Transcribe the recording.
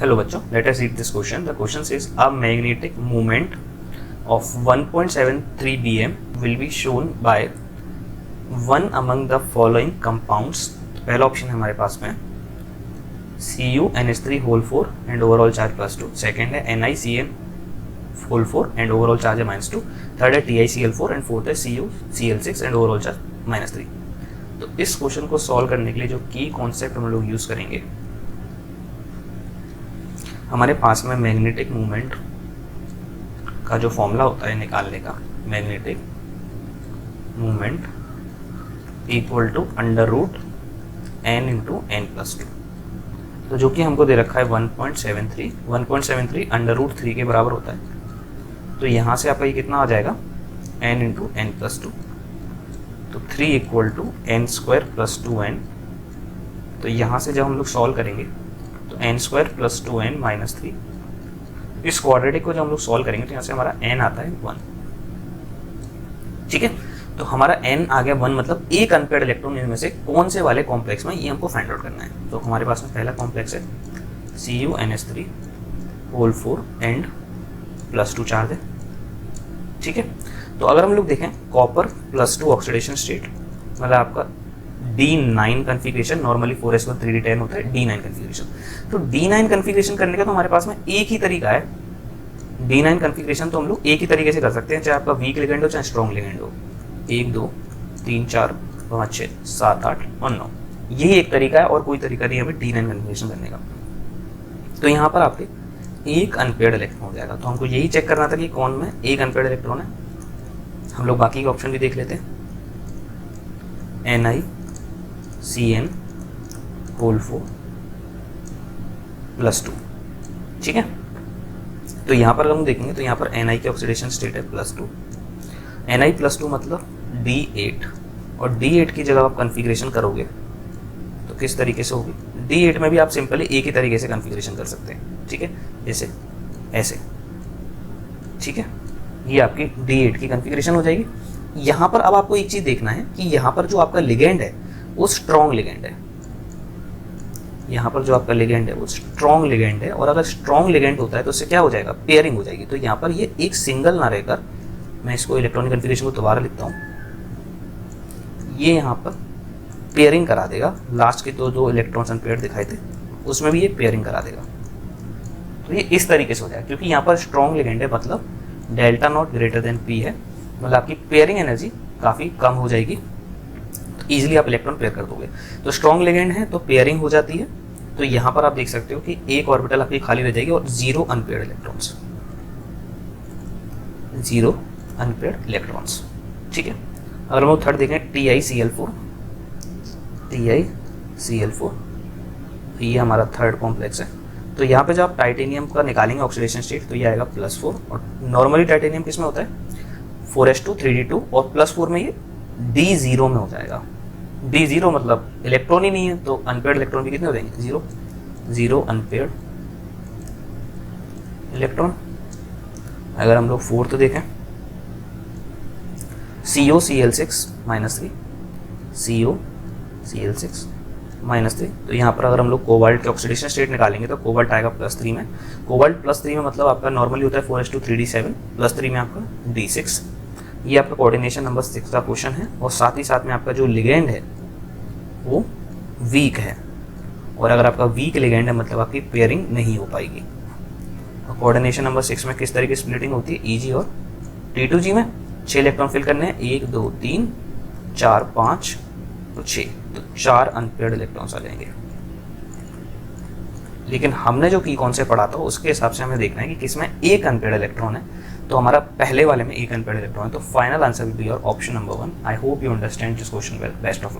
Hello बच्चों, let us read this question. The question says a magnetic moment of 1.73 bm will be shown by one among the following compounds. पहला option है हमारे पास में CuNH3 whole 4 and overall charge +2. Second है NiCN whole 4 and overall charge है -2. Third है TiCl4 and fourth है CuCl6 and overall charge -3. तो इस क्वेश्चन को सॉल्व करने के लिए जो की कॉन्सेप्ट हम लोग यूज़ करेंगे, हमारे पास में मैग्नेटिक मूवमेंट का जो फॉर्मूला होता है निकालने का, magnetic movement equal to √n into n+2, तो जो कि हमको दे रखा है 1.73 √3 के बराबर होता है। तो यहाँ से आपका ये कितना आ जाएगा, n इंटू n+2, तो 3 इक्वल टू n² + 2n। तो यहाँ से जब हम लोग सॉल्व करेंगे तो n² + 2n - 3, इस क्वाड्रेटिक को जब हम लोग सॉल्व करेंगे तो यहाँ से हमारा n आता है 1। ठीक है, तो हमारा n आ गया 1, मतलब एक अनपेयर्ड इलेक्ट्रॉन इनमें से कौन से वाले कॉम्प्लेक्स में, ये हमको फाइंड आउट करना है। तो हमारे पास में पहला कॉम्प्लेक्स है CuNH3 whole 4 एंड +2 चार्ज है। ठीक है, तो अगर हम लोग देखें कॉपर +2 ऑक्सीडेशन स्टेट, मतलब आपका D9 configuration, normally 4s1 3d10 होता है D9 कन्फिग्रेशन। तो D9 कन्फिग्रेशन करने का तो हमारे पास में एक ही तरीका है। D9 कन्फिग्रेशन तो हम लोग एक ही तरीके से कर सकते हैं, चाहे आपका वीक लिगेंड हो चाहे स्ट्रॉन्ग लिगेंड हो। 1 2 3 4 5 6 7 8 और 9, यही एक तरीका है और कोई तरीका नहीं हमें D9 कन्फिग्रेशन करने का। तो यहाँ पर आपके एक अनपेयर्ड इलेक्ट्रॉन हो जाएगा। तो हमको यही चेक करना था कि कौन में एक अनपेयर्ड इलेक्ट्रॉन है। हम लोग बाकी के ऑप्शन भी देख लेते हैं। NiCN whole 4 +2। ठीक है, तो यहाँ पर हम देखेंगे तो यहाँ पर Ni की ऑक्सीडेशन स्टेट है +2, Ni +2 मतलब D8, और D8 की जगह आप कन्फिग्रेशन करोगे तो किस तरीके से होगी। D8 में भी आप सिंपली एक ही तरीके से कन्फिग्रेशन कर सकते हैं। ठीक है, जैसे ऐसे। ठीक है, ये आपकी D8 की कन्फिग्रेशन हो जाएगी। यहाँ पर अब आपको एक चीज़ देखना है कि यहाँ पर जो आपका लिगेंड है वो स्ट्रॉन्ग लिगेंड है। यहाँ पर जो आपका लिगेंड है वो स्ट्रॉन्ग लिगेंड है, और अगर स्ट्रॉन्ग लिगेंड होता है तो उससे क्या हो जाएगा, पेयरिंग हो जाएगी। तो यहाँ पर ये एक सिंगल ना रहकर, मैं इसको इलेक्ट्रॉनिक कन्फिग्रेशन को दोबारा लिखता हूँ, ये यहाँ पर पेयरिंग करा देगा। लास्ट के दो इलेक्ट्रॉन्स अनपेयर्ड दिखाए थे उसमें भी ये पेयरिंग करा देगा। तो ये इस तरीके से हो जाएगा, क्योंकि यहाँ पर स्ट्रॉन्ग लिगेंड है, मतलब Δ0 > P है, मतलब आपकी पेयरिंग एनर्जी काफ़ी कम हो जाएगी, तो ईजिली आप इलेक्ट्रॉन पेयर कर दोगे। तो स्ट्रॉन्ग लिगेंड है तो पेयरिंग हो जाती है। तो यहाँ पर आप देख सकते हो कि एक ऑर्बिटल आपकी खाली रह जाएगी और 0 अनपेयर्ड इलेक्ट्रॉन्स, 0 अनपेयर्ड इलेक्ट्रॉन्स। ठीक है, अगर हम लोग थर्ड देखें TiCl4, ये हमारा थर्ड कॉम्प्लेक्स है। तो यहाँ पे जब आप टाइटेनियम का निकालेंगे ऑक्सीडेशन स्टेट तो ये आएगा +4, और नॉर्मली टाइटेनियम किस में होता है 4s2 3d2, और +4 में ये D0 में हो जाएगा। D0 मतलब इलेक्ट्रॉन ही नहीं है, तो अनपेयर्ड इलेक्ट्रॉन भी कितने हो जाएंगे, 0 अनपेयर्ड इलेक्ट्रॉन। अगर हम लोग फोर्थ देखें CuCl6 -3, CuCl6 -3, तो यहाँ पर अगर हम लोग कोबाल्ट के ऑक्सीडेशन स्टेट निकालेंगे तो कोबाल्ट आएगा +3 में। कोबाल्ट +3 में मतलब आपका नॉर्मली होता है 4s2 3d7, +3 में आपका D6। ये आपका कोऑर्डिनेशन नंबर 6 का क्वेश्चन है, और साथ ही साथ में आपका जो लिगेंड है वो वीक है, और अगर आपका वीक लिगेंड है मतलब आपकी पेयरिंग नहीं हो पाएगी। और कोऑर्डिनेशन नंबर 6 में किस तरीके की स्प्लिटिंग होती है, EG और T2G में 6 इलेक्ट्रॉन फिल करने हैं, 1 2 3 4 5 तो 6, तो 4 अनपेयर्ड इलेक्ट्रॉन्स आ जाएंगे। लेकिन हमने जो की कॉन्सेप्ट पढ़ा था उसके हिसाब से हमें देखना है कि किसमें एक अनपेयर्ड इलेक्ट्रॉन है। तो हमारा पहले वाले में एक अनपेयर्ड इलेक्ट्रॉन है, तो final answer will be your option number 1। I hope you understand this question well. Best of luck.